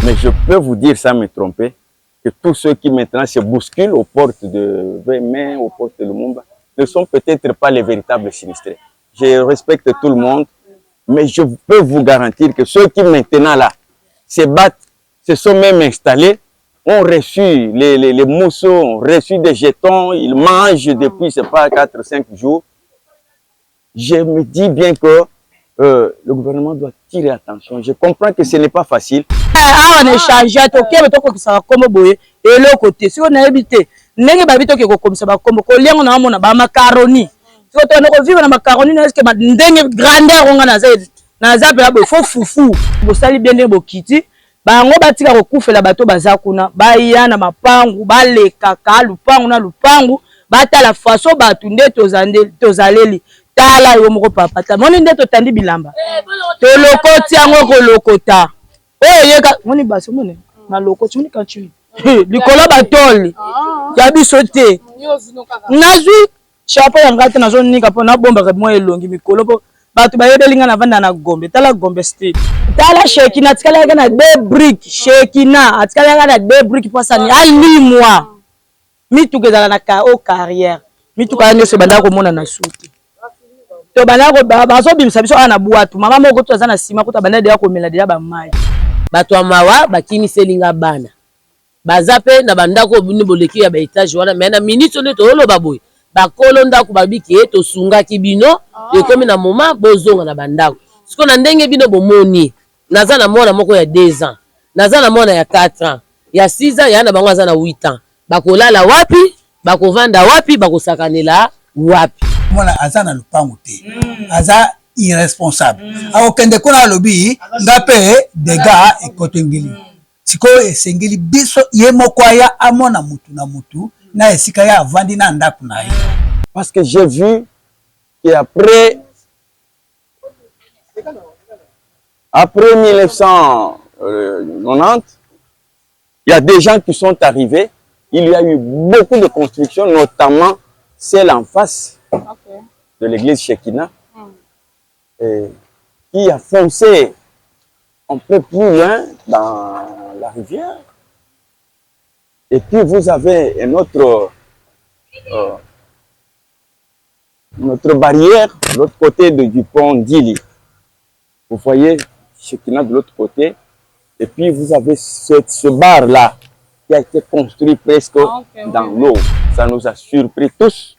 Mais je peux vous dire sans me tromper que tous ceux qui maintenant se bousculent aux portes de Vemain, aux portes de Lumumba, ne sont peut-être pas les véritables sinistrés. Je respecte tout le monde, mais je peux vous garantir que ceux qui maintenant là se battent, se sont même installés, ont reçu les mousseaux, ont reçu des jetons, ils mangent depuis, c'est pas 4-5 jours. Je me dis bien que le gouvernement doit tirer attention. Je comprends que ce n'est pas facile. On échange, et l'autre côté, si on a habité, n'est pas habité comme ça, comme on a macaroni. Si on a vu la macaroni, est-ce que ma grandeur on a faut foufou. Vous salez bien les bokiti. Bango batika kokufa la bato bazakuna baya na mapangu balekaka lupangu na lupangu batala faso batu nde tozaleli tala yo moko papa ta moni nde totandi bilamba to lokoti yango ko lokota oyo yeka moni baso moni na lokoti moni kachuni likolo batoli ya biso te nazwi chapeau ya ngate nazo nika pona bomba ka mo elongi mikolo po batu bayebelinga na vanda na Gombe tala Gombe state tala Shekina atikala na deux briques Shekina atikala na deux briques pasani ali moi mitugezala na ka o carrière mituka nyo se banda ko mona na suti to banda ko bazo bimisa biso ana buatu mama moko to azana sima ko to banda de ko mela de ba mai bato amawa bakimi selinga bana bazape na banda ko buni boleki ya ba etage wana mais na minute ne to lo baboy bakolo ndako babiki to sunga kibino ekomi na moma bozonga na bandako siko na ndenge bino bomoni naza na mwana moko ya 2 ans naza na mwana ya 4 ans ya 6 ans ya na bango aza na 8 ans bakolala wapi bakovanda wapi bakosakanela wapi mwana aza na lupangu te aza irresponsable akokende kuna alobi ngape dega ekotengeli siko esengeli biso ye moko aya amona mutu na mutu na esika ya avandi na ndako na ye. Parce que j'ai vu qu'après après 1990, il y a des gens qui sont arrivés. Il y a eu beaucoup de constructions, notamment celle en face de l'église Shekina, qui a foncé un peu plus loin dans la rivière. Et puis vous avez notre barrière de l'autre côté du pont d'Ili. Vous voyez Shekina de l'autre côté. Et puis vous avez ce bar-là qui a été construit presque dans l'eau. Ça nous a surpris tous.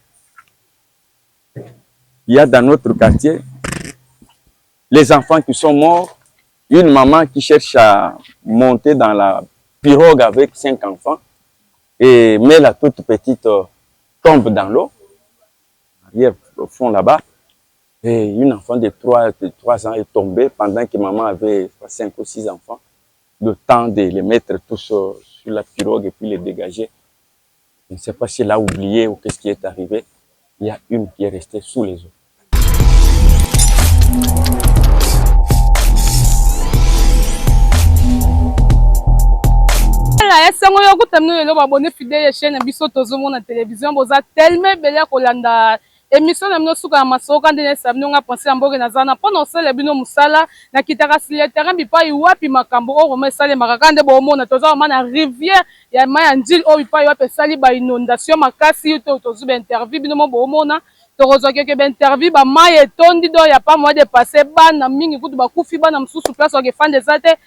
Il y a dans notre quartier les enfants qui sont morts. Une maman qui cherche à monter dans la pirogue avec 5 enfants. Mais la toute petite tombe dans l'eau. Arrière au fond là-bas. Et une enfant de 3 ans est tombée pendant que maman avait 5 ou 6 enfants. Le temps de les mettre tous sur la pirogue et puis les dégager. Je ne sais pas si elle a oublié ou qu'est-ce qui est arrivé. Il y a une qui est restée sous les eaux. Sango yo kutamno lelo babone fidèle chaîne biso tozomo na télévision boza tellement belle kolanda émission na mino suka masoka ndene sabino nga penser amboke na zana pona osala bino musala na kitaka sur terrain bipa iwapi makambo o roma sale makakande bo mona toza na rivière ya maya ndil o bipa iwapi sali ba inondation makasi to tozuba interview bino mo bo mona tozo keke ba interview ba maya etondi do ya pa mo de passer bana mingi kutu ba kufi bana msusu place o ke fande zate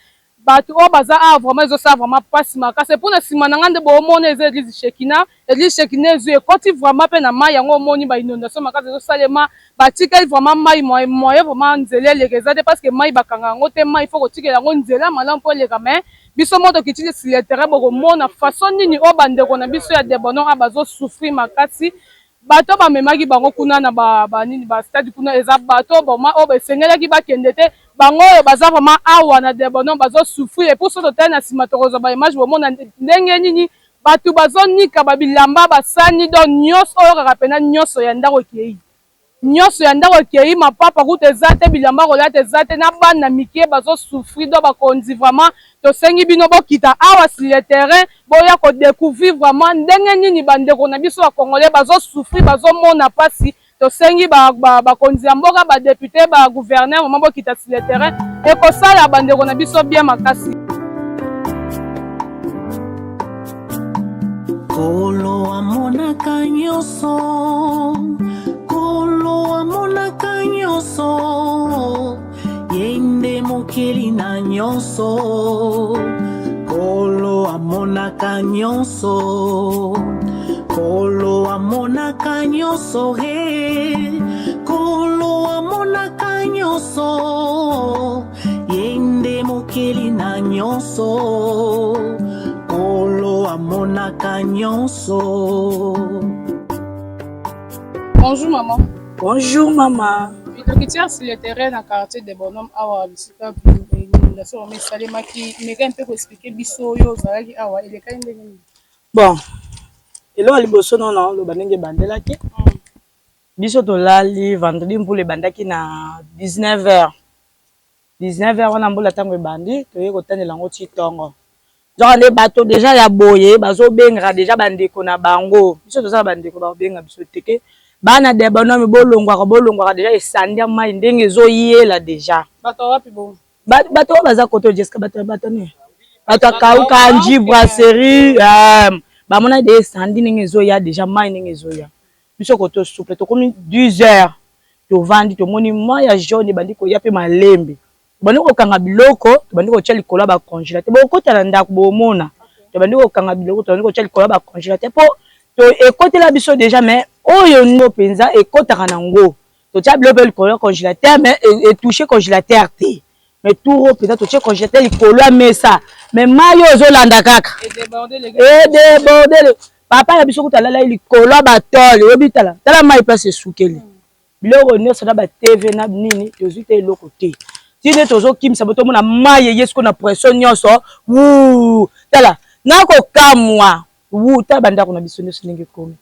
bato o baza a vraiment zo sa vraiment passe makasi pour na sima na ngande bo mona eze église Shekina ezo ekoti vraiment pe na mai yango moni ba inondation makasi zo salema batika vraiment mai moyen vraiment nzele lekezade parce que mai bakanga ngo te mai faut kotikela ngo nzela malamu po leka mais biso moto kitile sur le terrain boko mona façon nini o bandeko na biso ya debono abazo souffrir makasi bato ba memaki bango kuna na ba nini ba stade kuna eza bato boma o besengelaki bakende te bango baza vraiment awa na debono bazo souffrir et pour ça total na simatorozo ba image bomona ndenge nini bato bazo nika babilamba basani do nyos oyo kaka pena nyoso ya ndako kei nyonso ya ndako kei mapapa kuta ezate bilamba kolata ezate na bana mike bazo souffrir do bakonzi vraiment tosengi bino bokita awa sur le terrain boya ko découvrir vraiment ndenge nini bandeko na biso ba congolais bazo souffrir bazo mona pasi tosengi bakonzi ya mboka ba député ba gouverneur vraiment bokita sur le terrain et ko sala bandeko na biso bien makasi. Kolo amonaka nyonso, kolo amonaka nyonso, yende mokeli na nyonso. Kolo amonaka nyonso, kolo amonaka nyonso, he. Kolo amonaka nyonso, yende mokeli na nyonso. Kolo amonaka nyonso. Bonjour maman. Bonjour maman. Donc tu as sur le terrain dans le quartier des bonhommes awa bisika la so mais salema ki meka un peu expliquer biso yo zalaki awa il est quand même. Bon. Elo aliboso non lo banenge bandelaki. Biso to lali vendredi mbule bandaki na 19h. 19h wana mbula tango bandi to ye kotanela ngo titongo. Genre les bateaux déjà ya boye bazo bengra déjà bandeko na bango. Biso to za bandeko ba benga biso teke. Bana de bonhomme bolongwa déjà esandia mai ndenge zo yela déjà. Bato wapi bon? Bato baza koto Jessica bato ne. Bato kauka nji brasserie ba mona de sandi ndenge zo ya déjà mai ndenge zo ya. Biso koto souple to comme 10h. To vandi to moni mai ya jaune bandiko ya pe malembe. Bandiko kanga biloko, bandiko tia likolo ba congélateur. Bo kota ndako bo mona. To bandiko kanga biloko to bandiko tia likolo ba congélateur po to ekotela biso déjà mais oyo no penza ekotaka nango. To tia biloko likolo congélateur mais et toucher congélateur te. Mais tout penza to tia congélateur likolo ya mesa. Mais mayo ozolanda kaka. Et déborder. Papa ya biso kota lala likolo ba tole obitala. Tala mai place sukeli. Biloko nyonso na ba TV na nini tozite eloko te. Tine tozo kim saboto mona mai yesko na pression nyonso. Wuu. Tala nako kamwa. Wuu ta banda ko na biso nyonso ndenge komi.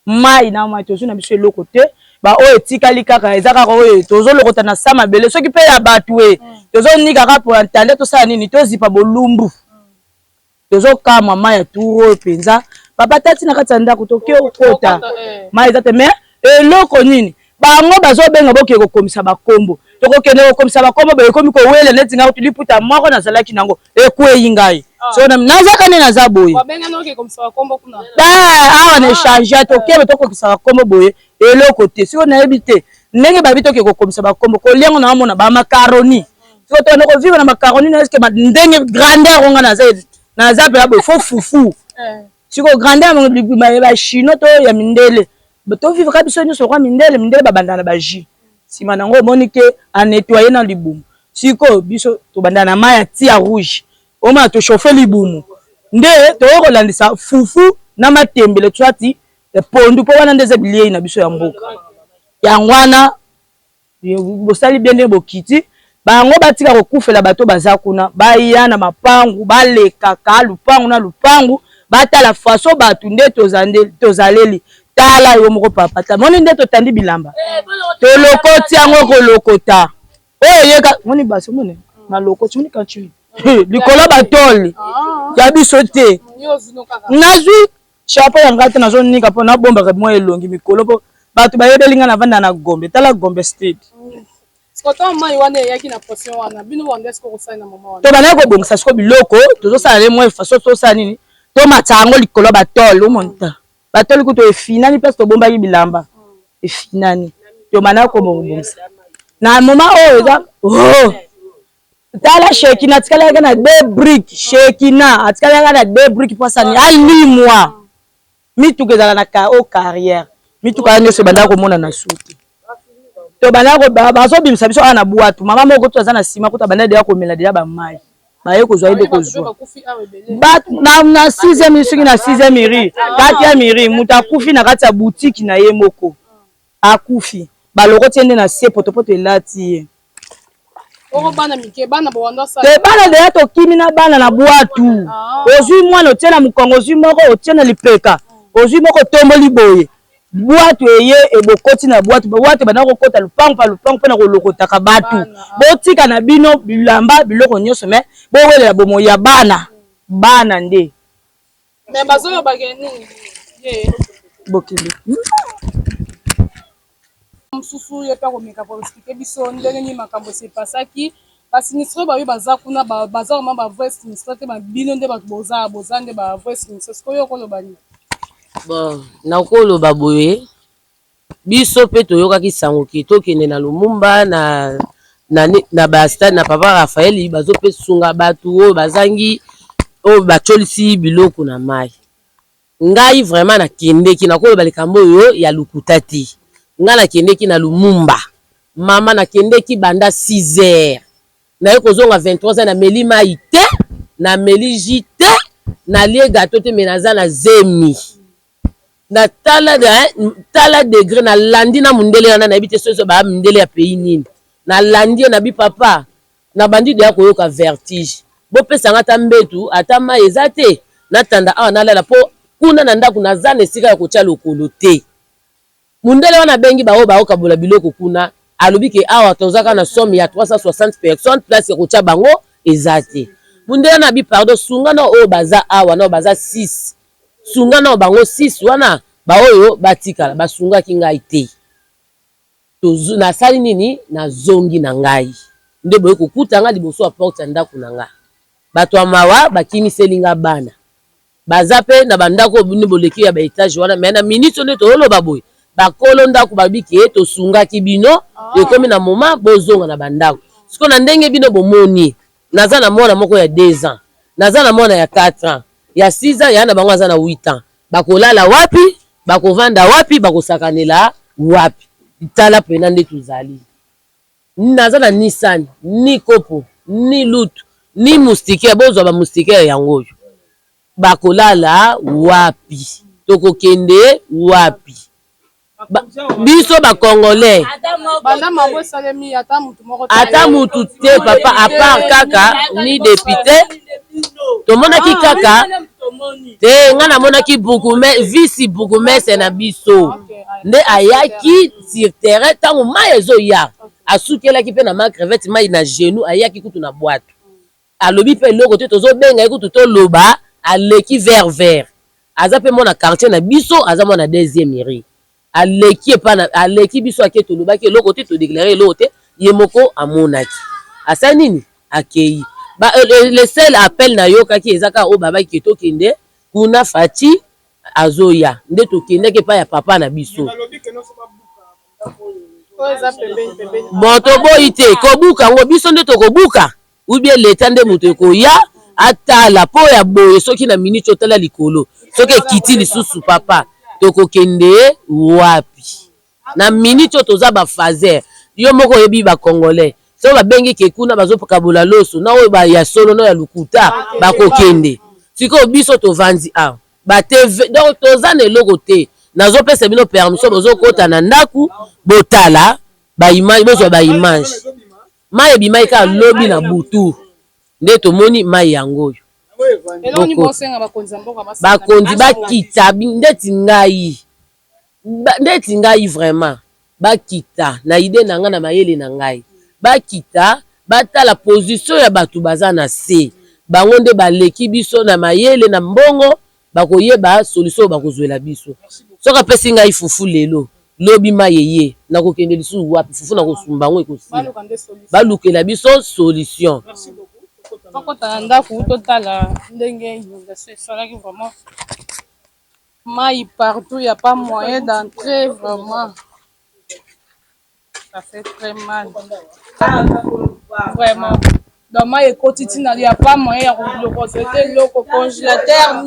Mai na mai tozo na biso eloko te. Ba o etikali kaka ezaka ko tozo lokota na sama bele soki pe ya batu e. Tozo nika ka pour entendre to sa nini to zipa bolumbu. Tozo kamwa mai ya turo penza. Papa tati na katanda ko tokyo kota. Mai ezate me eloko nini. Bango bazo benga boke ko komisa bakombo. Toko kene ko komisa bakombo be komi ko wele neti nga utuliputa moko na salaki nango ekwe ngai. So na nazaka ne naza boye. Ba benga no ke komisa bakombo kuna. Awa ne changer to kebe to komisa bakombo boye eloko te. Siko na ebite ndenge babito ke ko komisa bakombo ko liango na mona ba macaroni. Siko to na ko vivre na macaroni na eske ndenge grandeur nga naza pe abo fo fufu. Siko grandeur ba chino to ya mindele. Bato vivre ka biso nyonso kwa mindele ba bandana ba ji. Sima nango monike a nettoyer na libumu. Siko biso to bandana maya tia rouge. Oma to chauffer libumu. Nde to ko landisa fufu na matembele twati pondu po wana ndeze bilie na biso ya mboka. Ya ngwana bosali bien bokiti bango batika ko kufela bato baza kuna baya na mapangu baleka ka lupangu na lupangu batala faso batu nde tozaleli tala yo moko papa ta moni nde to tandi bilamba to lokoti yango ko lokota oyo yeka moni basi moni na lokoti moni kanchi likolo batoli ya biso te nazwi chapeau ya ngata nazo nika po na bomba mo elongi mikolo po batu bayebelinga na vanda na Gombe tala Gombe state Skoto mai wana yaki na portion wana bino wanda esko ko sai na mama wana to bana ko bongisa siko biloko tozo sala le mo faso to sa nini to matango likolo batoli o monta batoli kuto efinani place to bomba bilamba efinani to bana ko bongisa na mama o eza tala shekina tikala na be brick shekina atikala na be brick pasani ali moi mitukezala na ka o carrière mituka nyo se banda ko mona na suti to bana ko bazo bimisa biso ana buatu mama moko to azana sima ko to banda de ko mela de ba mai ba ye ko zo ide ko zo ba na 6e misuki na 6e miri 4e miri muta kufi na kati ya boutique na ye moko akufi ba loko tiende na se potopoto elati oko bana mike bana bwanda sa te bana de to kimi na bana na buatu ozui mwana otiena mukongo ozui moko otiena lipeka ozui moko tomboli boye boîte eye ebokoti na boîte bana ko kota lupango pa lupango pena ko lokota ka batu botika na bino bilamba biloko nyonso me bo wele bomo ya bana nde me bazoyo bageni ye bokili msusu ye pa ko meka ko expliquer biso ndenge ni makambo se pasaki basinistre bayo baza kuna baza vraiment ba voice sinistre te ba bino nde bato boza nde ba voice sinistre ko yo ko lo bani bon nakoloba boye biso mpe toyokaki sango ke tokende na Lumumba na bastade na papa Raphaël bazope sunga bato oyo bazangi oyo bacholisi biloko na mai. Ngai vraiment nakendeki nakoloba likambo oyo ya lukuta te. Ngai nakendeki na Lumumba. Mama nakendeki banda 6 heures. Naye kozonga 23 na meli mai te, na meli ji te, na lie gato te menaza na zemi. Na tala degré na landi na mundele na bite soso ba mundele ya pays nini. Na landi na bi papa na bandi de koyoka vertige. Bo pesa ngata mbetu ata mai ezate na tanda awa na lala po kuna na ndaku na zana esika ya kotia lokolo te. Mundele wana bengi bao kabola biloko kuna alobi ke awa tozaka na somme ya 360 personnes place ya kotia bango ezate. Mundele na bi pardon sunga na o baza awa na baza 6. Sunga na bango 6 wana baoyo batikala basunga ki ngai te. Tozu na sali nini na zongi na ngai. Nde boye kokuta nga liboso ya porte ya ndaku na nga. Bato ya mawa bakimiseli nga bana. Baza pe na bandako buni boleki ya ba etage wana mais na minute nde toloba boye. Bakolo ndako babiki tosunga ki bino ekomi na moment bozonga na bandako. Siko na ndenge bino bomoni. Naza na mwana moko ya 2 ans. Naza na mwana ya 4 ans. Ya 6 ans ya na bango aza na 8 ans. Bakolala wapi? Bakovanda wapi? Bakosakanela wapi? Tala pena nde tuzali. Naza na Nissan, ni kopo, ni lutu, ni moustique, bozwa ba moustique yango. Bakolala wapi? Tokokende wapi? Biso ba Congolais. Ata mutu te papa à part kaka ni député. Tomona ki kaka te ngana mona ki vice bourgmestre na biso. Nde ayaki sur terrain tango mai ezo ya. Asukelaki pe na ma crevette mai na genou ayaki kutu na boîte. Alobi pe loko te tozo benga kutu to loba aleki vert. Aza pe mona quartier na biso aza mona 2e mairie. Aleki biso aketo lobaki loko te to déclarer lote yemoko amonaki. Asa nini akei. Ba le seul appel na yoka ki ezaka o baba ki to kende kuna fati azoya nde to kende ke pa ya papa na biso. Bon to boyi te kobuka ngo biso nde to kobuka ou bien l'état nde muto koya atala po ya boye soki na minute otala likolo soki kiti lisusu papa to kokende wapi na minute toza ba fazer yo moko yebi ba Congolais so ba bengi ke kuna bazokabola loso na oyo ba ya solo no ya lukuta bakokende siko biso to vanzi a ba TV donc toza na eloko te nazo pesa bino permission bozo kota na ndaku botala ba image bozo ba image mai bimai ka lobi na butu nde tomoni mai yango bakonzi bakita ndeti ngai vraiment bakita na ide na nga na mayele na ngai bakita batala position ya bato baza na se bango nde baleki biso na mayele na mbongo bakoyeba solution bakozwela biso soka pesi ngai fufu lelo lobi mayeye nakokende lisusu wapi fufu nakosumba ngo ekosila balukela biso solution. Tokota na ndako totala ndenge inondation esalaki vraiment mai partout, il n'y a pas moyen d'entrer vraiment. Ça fait très mal. Vraiment. Dans ma quotidien, il n'y a pas moyen de recéder l'eau au congélateur,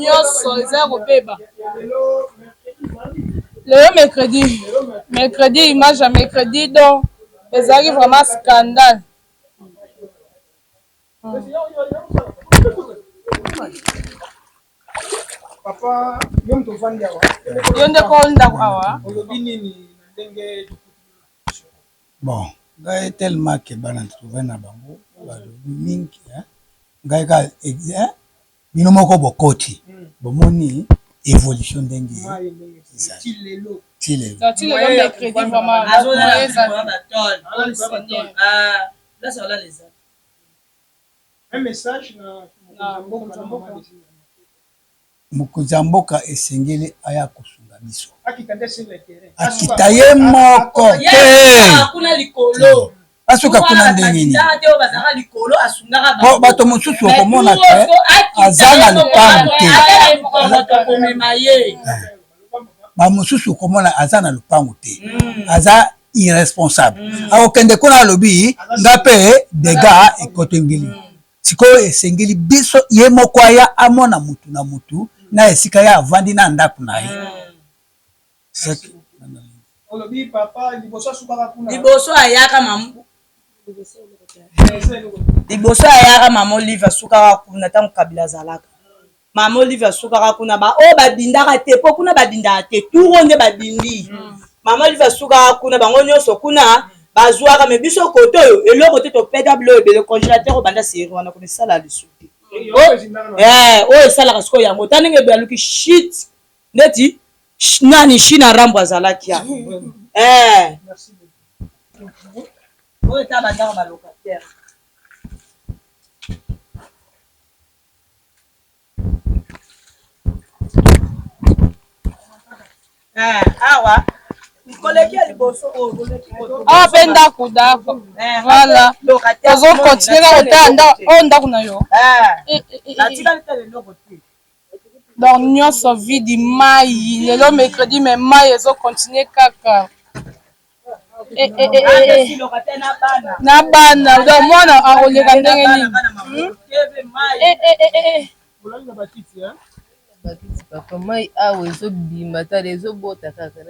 le mercredi, il mange à mercredi, donc ils arrivent vraiment scandale. Papa, yom to vandi awa. Yonde ko ndako awa. Olobi nini ndenge. Bon, ngai tellement que bana trouver na bango, balobi mingi, ngai ka bino moko bokoti. Bomoni évolution ndenge. Tilelo. Tilelo mercredi vraiment. Là ça là les Un message na mokonzi ya mboka esengeli aya kosunga biso akita ye moko te asuka kuna ndenge nini bato mosusu okomona te aza na lupango te bamosusu komona aza na lupango te aza irresponsable akokende kuna alobi nga mpe dega ekotengeli sikoyo esengeli biso ye moko aya amona mutu na mutu na esika ye avandi na ndako na ye olobi papa liboso asukaka kuna liboso ayaka mamu liboso ayaka mama Olive asukaka kuna ntango Kabila azalaka mama Olive asukaka kuna oyo babindaka te mpo kuna babindaka te turo nde babindi mama Olive asukaka kuna bango nyonso kuna bazwaka me biso kote oyo eloko te topeta bilo ebele congélateur obanda seri wana kuna esala lisu te oyo esalaka sikoyo yango ta ndenge ebaluki shit ndeti nani shi na rambo azalaki ya oyo ta bandaka balocataire awa koleki liboso awa mpe ndako dako voilà tozokontinue kaka kotala oyo ndako na yo donc nyonso vidi mai lelo mercredi me mai ezokontinue kaka na bana donc mwana akoleka ndenge nini bakiti papa mai awa ezobima tala ezobota kaka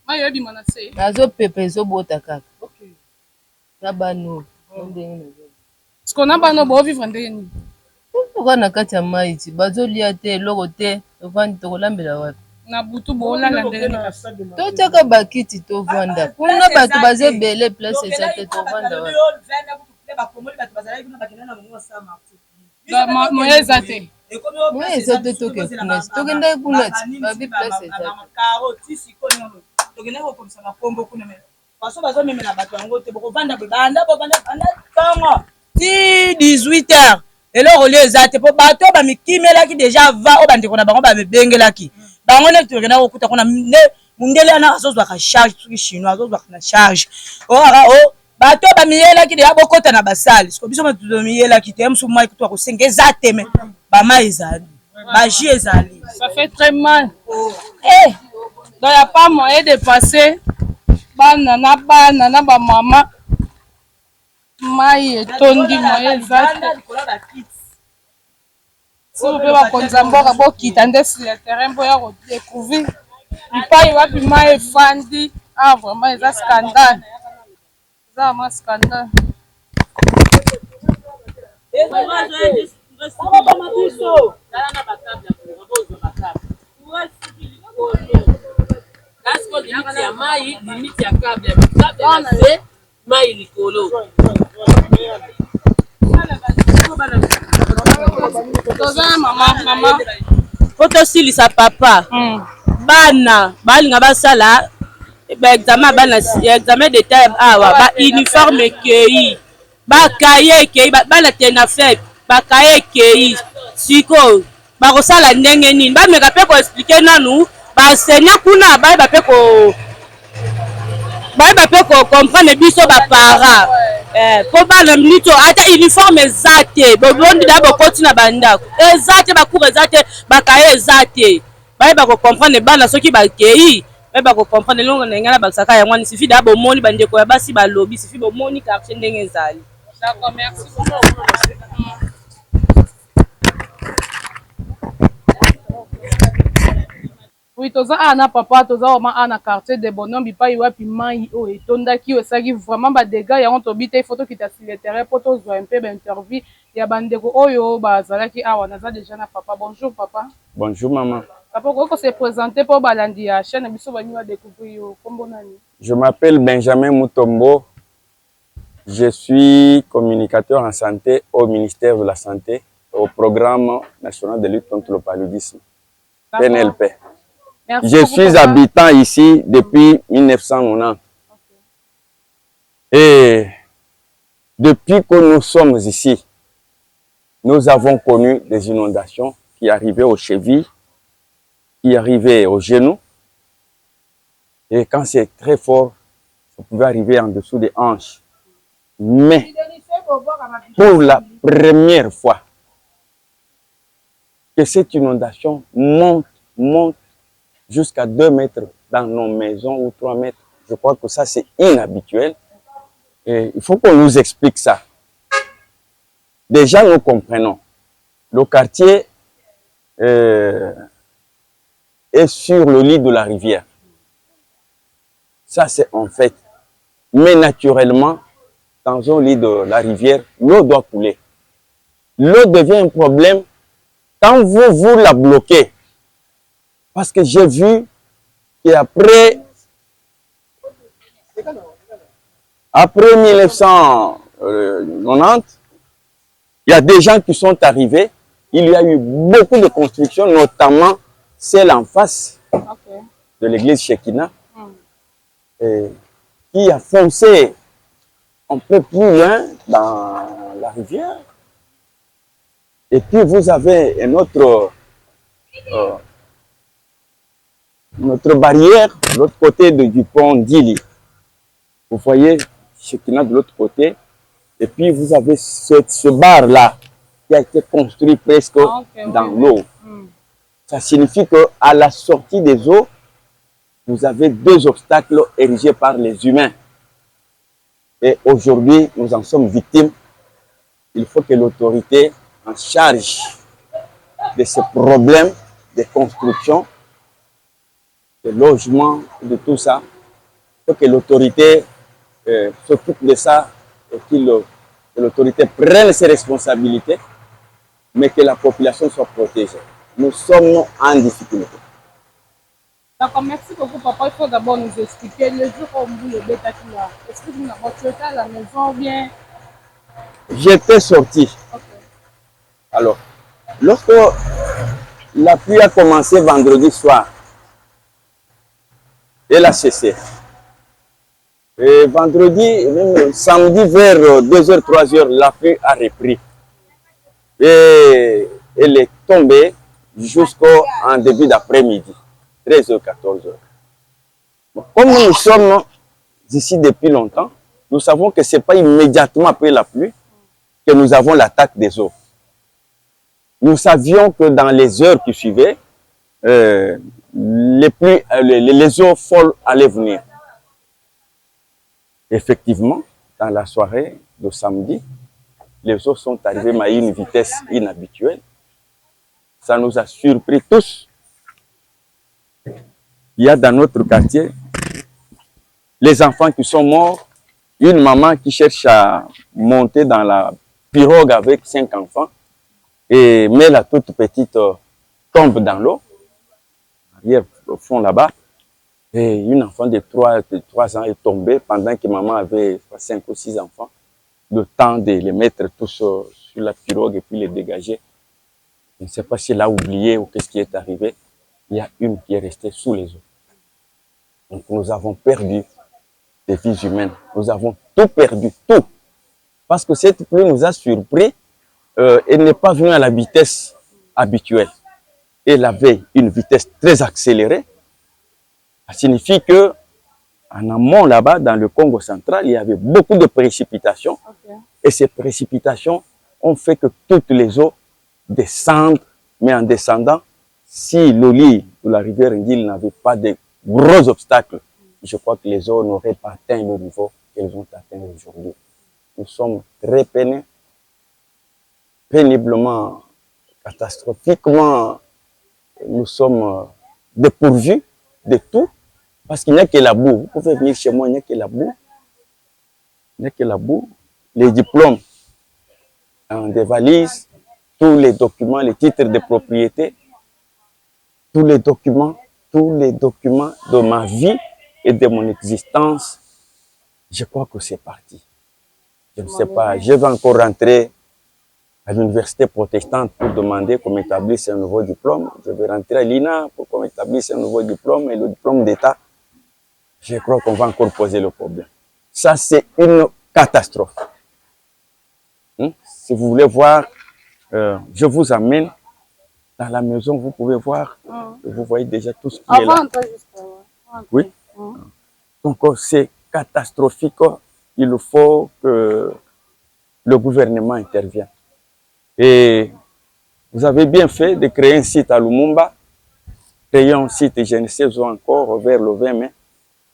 mai ebima na se nazopepa ezobota kaka na bano ndenge nazo siko na bano boovivre ndenge nini toka na kati ya mai ti bazolia te eloko te tovandi tokolambela wapi na butu boolala ndenge nini totiaka bakiti tovanda kuna bato baza ebele place eza te tovanda wapi moye eza te moye eza te toke kuna tokendaki kuna ti babi place eza te bazomemela bato yango te bokovanda banda ntango ti 18h eloko lio eza te mpo bato bamikimelaki deja va oyo bandeko na bango babengelaki bango nde tokenda kokuta kuna mundele ana azozwaka charge soki chinois azozwaka na charge okaka o bato bamiyelaki deja bokota na basali siko biso matomiyelaki te mosu mai kutu akosenga eza te me bamai ezali baji ezali ça fait très mal donc ya pas moyen de passer bana na bamama mai etondi moye eza te siko mpe bakonzi ya mboka bokita nde sur le terrain boya kodécouvrir bipai wapi mai efandi vraiment eza scandale eza vraiment scandale mai likolo toza mama po tosilisa papa bana balinga basala baexamen bana examen d'état awa bauniforme ekei bakaye ekei bana te na faible bakaye ekei sikoyo bakosala ndenge nini bameka mpe koexplike nanu baenseignant kuna bayeba mpe kocomprendre biso bapara mpo bana minito ata uniforme eza te bobondi da bokoti na bandako eza te bacour eza te bakaye eza te bayeba kocomprendre bana soki bakei bayeba kocomprendre elongo na ngana bakisaka yango wana sifi da bomoni bandeko ya basi balobi sifi bomoni quartier ndenge ezali. D'accord, merci beaucoup. Oui, toza ana papa toza vraiment ana quartier de bonhomme bipai wapi mai o etondaki osaki vraiment ba dégâts yango tobita il faut to kita sur le terrain pour to zo un peu d'interview ya bandeko oyo bazalaki awa naza déjà na papa. Bonjour papa. Bonjour maman. Papa ko se présenter pour balandi ya chaîne biso bani wa découvrir yo kombo nani? Je m'appelle Benjamin Mutombo. Je suis communicateur en santé au ministère de la Santé, au programme national de lutte contre le paludisme, PNLP. Merci je suis papa. habitant ici depuis 1990. Okay. Et depuis que nous sommes ici, nous avons connu des inondations qui arrivaient aux chevilles, qui arrivaient aux genoux. Et quand c'est très fort, ça pouvait arriver en dessous des hanches. Mais pour la première fois que cette inondation monte jusqu'à 2 mètres dans nos maisons ou 3 mètres. Je crois que ça, c'est inhabituel. Et il faut qu'on nous explique ça. Déjà, nous comprenons. Le quartier est sur le lit de la rivière. Ça, c'est un fait. Mais naturellement, dans un lit de la rivière, l'eau doit couler. L'eau devient un problème quand vous la bloquez. Parce que j'ai vu qu'après après 1990, il y a des gens qui sont arrivés. Il y a eu beaucoup de constructions, notamment celle en face de l'église Shekinah, qui a foncé un peu plus loin dans la rivière. Et puis vous avez notre barrière de l'autre côté du pont d'Ili. Vous voyez Shekinah de l'autre côté. Et puis vous avez ce bar-là qui a été construit presque dans l'eau. Ça signifie qu'à la sortie des eaux, vous avez 2 obstacles érigés par les humains. Et aujourd'hui, nous en sommes victimes. Il faut que l'autorité en charge de ce problème de construction, de logement, de tout ça, il faut que l'autorité s'occupe de ça et que l'autorité prenne ses responsabilités, mais que la population soit protégée. Nous sommes en difficulté. D'accord, merci beaucoup, papa. Il faut d'abord nous expliquer le jour où vous le bêta qui là. Explique-nous d'abord, tu étais à la maison ou bien? J'étais sorti. Okay. Alors, lorsque la pluie a commencé vendredi soir, elle a cessé. Et vendredi, même samedi vers 2h, 3h, la pluie a repris. Et elle est tombée jusqu'en début d'après-midi, 13h, 14h. Bon, comme nous sommes ici depuis longtemps, nous savons que ce n'est pas immédiatement après la pluie que nous avons l'attaque des eaux. Nous savions que dans les heures qui suivaient, les eaux folles allaient venir. Effectivement, dans la soirée de samedi, les eaux sont arrivées à une vitesse inhabituelle. Ça nous a surpris tous. Il y a dans notre quartier les enfants qui sont morts, une maman qui cherche à monter dans la pirogue avec 5 enfants, mais la toute petite tombe dans l'eau, arrière au fond là-bas, et une enfant de 3 ans est tombée pendant que maman avait 5 ou 6 enfants, le temps de les mettre tous sur la pirogue et puis les dégager. Je ne sais pas si elle a oublié ou qu'est-ce qui est arrivé. Il y a une qui est restée sous les eaux. Donc nous avons perdu des vies humaines. Nous avons tout perdu, tout. Parce que cette pluie nous a surpris. Elle n'est pas venue à la vitesse habituelle. Elle avait une vitesse très accélérée. Ça signifie que en amont là-bas, dans le Congo central, il y avait beaucoup de précipitations. Okay. Et ces précipitations ont fait que toutes les eaux descendent. Mais en descendant, si le lit de la rivière Ndil n'avait pas de gros obstacles, je crois que les eaux n'auraient pas atteint le niveau qu'elles ont atteint aujourd'hui. Nous sommes très peinés, péniblement, catastrophiquement, nous sommes dépourvus de tout, parce qu'il n'y a que la boue. Vous pouvez venir chez moi, il n'y a que la boue. Il n'y a que la boue. Les diplômes dans des valises, tous les documents, les titres de propriété, tous les documents de ma vie et de mon existence, je crois que c'est parti. Je ne sais pas, je vais encore rentrer à l'université protestante pour demander qu'on m'établisse un nouveau diplôme. Je vais rentrer à l'INA pour qu'on m'établisse un nouveau diplôme et le diplôme d'État. Je crois qu'on va encore poser le problème. Ça, c'est une catastrophe. Si vous voulez voir, je vous amène dans la maison, vous pouvez voir. Vous voyez déjà tout ce qui est là. Oui. Donc, c'est catastrophique. Il faut que le gouvernement intervienne. Et vous avez bien fait de créer un site à Lumumba créer un site, je ne sais où encore, vers le 20 mai.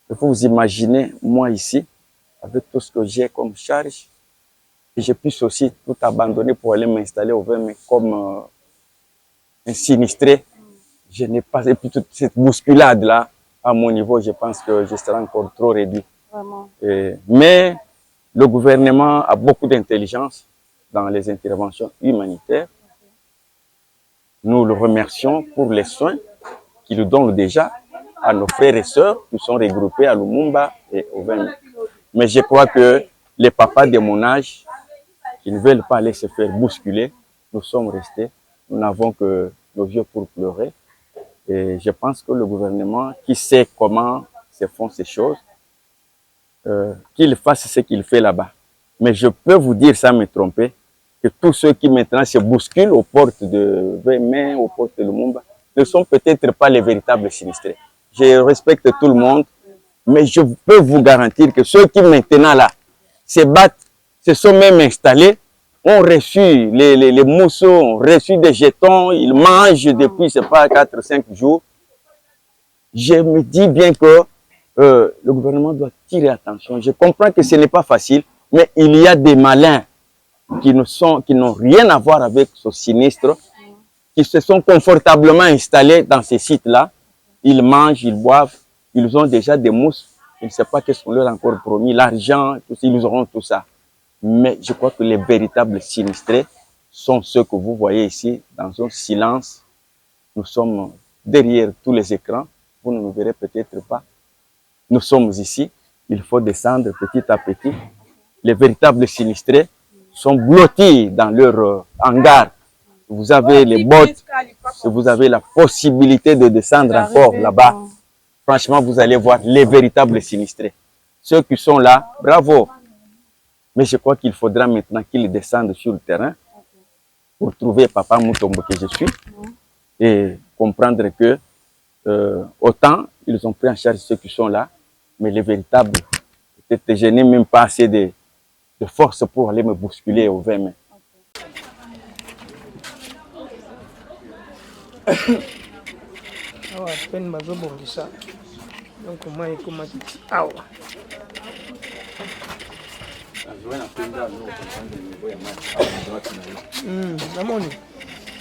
Il faut vous imaginer, moi ici, avec tout ce que j'ai comme charge, et je puisse aussi tout abandonner pour aller m'installer au 20 mai comme un sinistré. Je n'ai pas, et puis toute cette bousculade-là, à mon niveau, je pense que je serai encore trop réduit. Vraiment. Mais le gouvernement a beaucoup d'intelligence dans les interventions humanitaires. Nous le remercions pour les soins qu'il nous donne déjà à nos frères et sœurs qui sont regroupés à Lumumba et au 20 mai. Mais je crois que les papas de mon âge qui ne veulent pas aller se faire bousculer, nous sommes restés. Nous n'avons que nos yeux pour pleurer. Et je pense que le gouvernement, qui sait comment se font ces choses, qu'il fasse ce qu'il fait là-bas. Mais je peux vous dire, sans me tromper, que tous ceux qui maintenant se bousculent aux portes de 20 mai, aux portes de Lumumba, ne sont peut-être pas les véritables sinistrés. Je respecte tout le monde, mais je peux vous garantir que ceux qui maintenant là se battent, se sont même installés, ont reçu les mousseaux, ont reçu des jetons, ils mangent depuis, c'est pas 4-5 jours. Je me dis bien que le gouvernement doit tirer attention. Je comprends que ce n'est pas facile, mais il y a des malins qui n'ont rien à voir avec ce sinistre, qui se sont confortablement installés dans ces sites-là. Ils mangent, ils boivent, ils ont déjà des mousses. Je ne sais pas qu'est-ce qu'on leur a encore promis, l'argent, ils auront tout ça. Mais je crois que les véritables sinistrés sont ceux que vous voyez ici, dans un silence. Nous sommes derrière tous les écrans. Vous ne nous verrez peut-être pas. Nous sommes ici. Il faut descendre petit à petit. Les véritables sinistrés sont blottis dans leur hangar. Vous avez les bottes. Si vous avez la possibilité de descendre encore là-bas, franchement, vous allez voir les véritables sinistrés. Ceux qui sont là, bravo. Mais je crois qu'il faudra maintenant qu'ils descendent sur le terrain pour trouver Papa Mutombo que je suis et comprendre que autant ils ont pris en charge ceux qui sont là, mais les véritables, peut-être je n'ai même pas assez de force pour aller me bousculer au 20 mai. Awa peine bazobongisa donc moi ekomaki awa namoni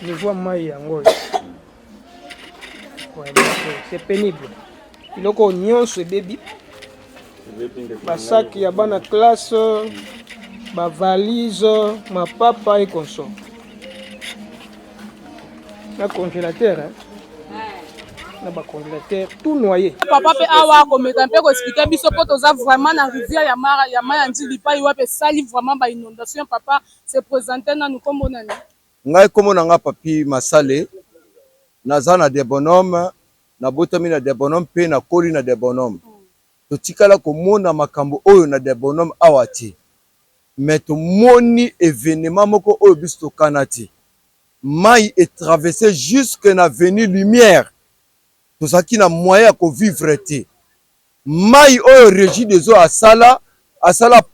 niveau ya mai yango oyo c'est pénible biloko nyonso ebebi basaki ya bana classe bavalise mapapa et consort na congélateur na bacongélateur tout noyé. Papa pe awa komeka mpe koexplike biso po toza vraiment na rivière ya mai ya Njili pa iwa pe sali vraiment ba inondation. Papa se présenter na nous kombo nani? Ngai kombo na nga Papi Masale, naza na de bonhomme, na botami na de bonhomme pe na koli na de bonhomme. Totikala komona makambo oyo na de bonhomme awa te. Mais tomoni événement moko oyo biso tokana te. Mai est traversé jusque na avenue Lumière. Tozaki na moyen ko vivre te. Mai oyo régie des eaux asala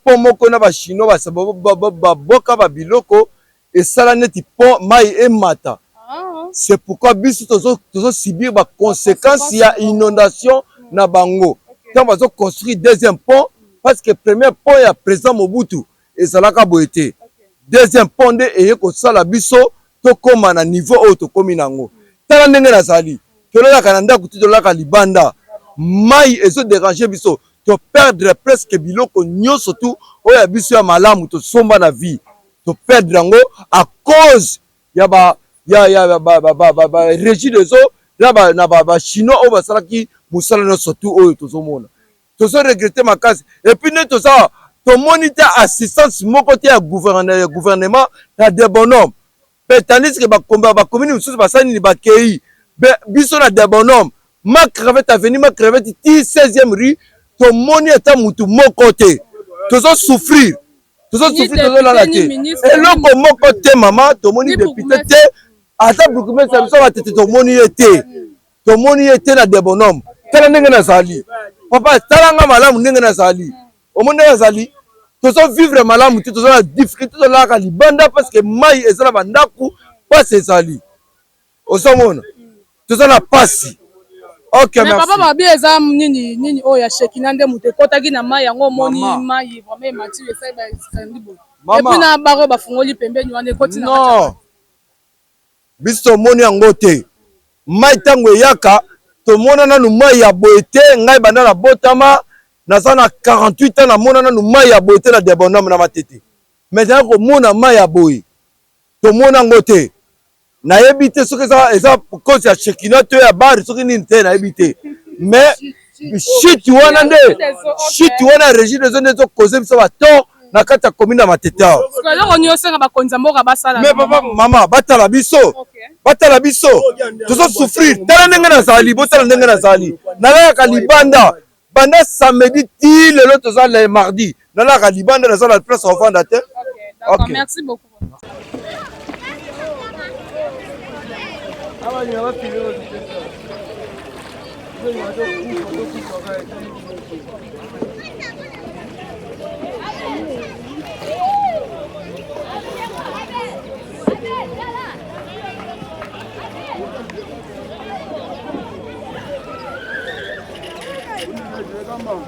pont moko na ba chinois ba boka ba biloko et sala neti pont mai e mata. C'est pourquoi biso tozo subir ba conséquences ya inondation na bango. Tant bazo construire deuxième pont parce que premier pont ya président Mobutu ezalaka boyete. Deuxième pont de eye ko sala biso to koma na niveau oyo to komi nango. Tala ndenge na sali. Tolaka na ndako tolaka libanda. Mai ezo déranger biso. To perdre presque biloko nyonso tout oyo biso ya malamu to somba na vie. To perdre yango à cause ya régie des eaux na ba chinois oyo basalaki musala nyonso tout oyo tozomona. Tozo regretter makasi. Et puis ne toza to moniteur assistance moko te ya gouvernement na de bonhomme. Tandis que ba commune mususu basani ni ba kei biso na de bonhomme ma crevette avenue ma crevette 16e rue to moni eta mutu moko te tozo souffrir tozo la te eloko moko te mama to moni député te ata document ça biso batete to moni ete na de bonhomme tala ndenge na zali papa tala nga malamu ndenge na zali omoni na zali tozo vivre malamu te tozo na difficulté to la ka libanda parce que mai ezala bandaku passe ezali osomona tozo na pasi Ok, mais merci. papa babi eza nini oyo ya Shekina nde moto ekotaki na mai yango omoni mai vraiment emati esali basandi boye epuis na baro bafungoli pembeni wana ekoti na non biso tomoni yango te mai ntango eyaka tomona nanu mai ya boye te ngai banda na botama naza na 48 ans namona nanu mai ya boye te na debonome na matete maintenant komona mai ya boye tomona yango te nayebi te soki eza cause ya Shekina to ya bari soki nini te nayebi te mais shiti wana nde shiti wana régime ezo nde ezokoze biso bato na kati ya commune ya Matete awa eloko nini osenga bakonzi ya mboka basala mais papa mama batala biso tozo souffrir tala ndenge nazali botala ndenge nazali nalalaka libanda banda samedi ti lelo toza le mardi nalalaka libanda naza na place ofanda te. Ok, merci beaucoup. Come on.